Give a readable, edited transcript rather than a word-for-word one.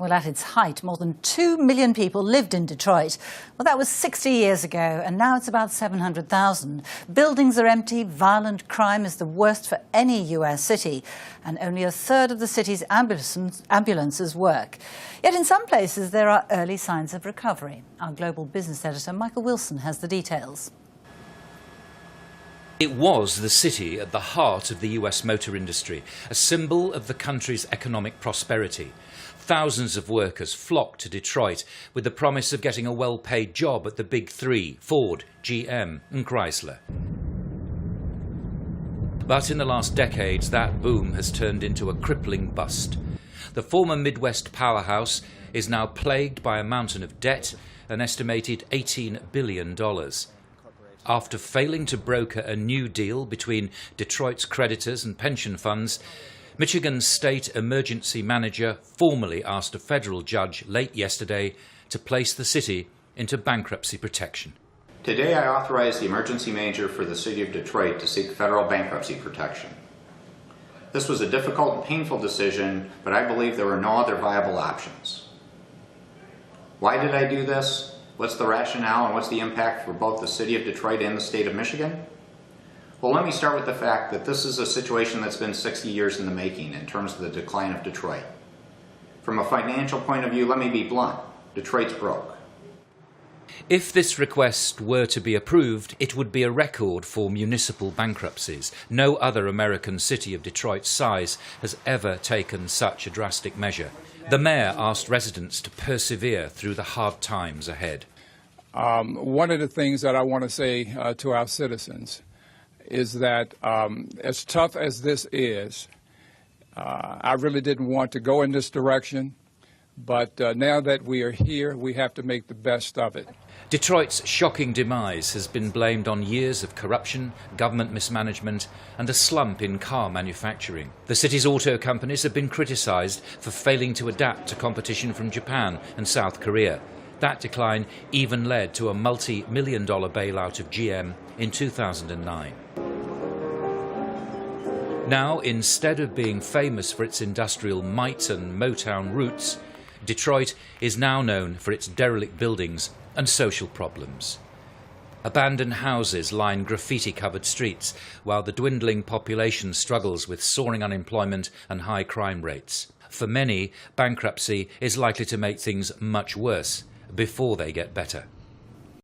Well, at its height, more than 2 million people lived in Detroit. Well, that was 60 years ago, and now it's about 700,000. Buildings are empty, violent crime is the worst for any US city, and only a third of the city's ambulances work. Yet in some places there are early signs of recovery. Our global business editor, Michael Wilson, has the details. It was the city at the heart of the US motor industry, a symbol of the country's economic prosperity. Thousands of workers flocked to Detroit with the promise of getting a well-paid job at the big three, Ford, GM and Chrysler. But in the last decades, that boom has turned into a crippling bust. The former Midwest powerhouse is now plagued by a mountain of debt, an estimated $18 billion. After failing to broker a new deal between Detroit's creditors and pension funds, Michigan's state emergency manager formally asked a federal judge late yesterday to place the city into bankruptcy protection. Today I authorize the emergency manager for the city of Detroit to seek federal bankruptcy protection. This was a difficult and painful decision, but I believe there were no other viable options. Why did I do this? What's the rationale and what's the impact for both the city of Detroit and the state of Michigan? Well, let me start with the fact that this is a situation that's been 60 years in the making in terms of the decline of Detroit. From a financial point of view, let me be blunt. Detroit's broke. If this request were to be approved, it would be a record for municipal bankruptcies. No other American city of Detroit's size has ever taken such a drastic measure. The mayor asked residents to persevere through the hard times ahead. One of the things that I want to say to our citizens is that as tough as this is, I really didn't want to go in this direction, but now that we are here, we have to make the best of it. Detroit's shocking demise has been blamed on years of corruption, government mismanagement and a slump in car manufacturing. The city's auto companies have been criticised for failing to adapt to competition from Japan and South Korea. That decline even led to a multi-million-dollar bailout of GM in 2009. Now, instead of being famous for its industrial might and Motown roots, Detroit is now known for its derelict buildings and social problems. Abandoned houses line graffiti-covered streets, while the dwindling population struggles with soaring unemployment and high crime rates. For many, bankruptcy is likely to make things much worse before they get better.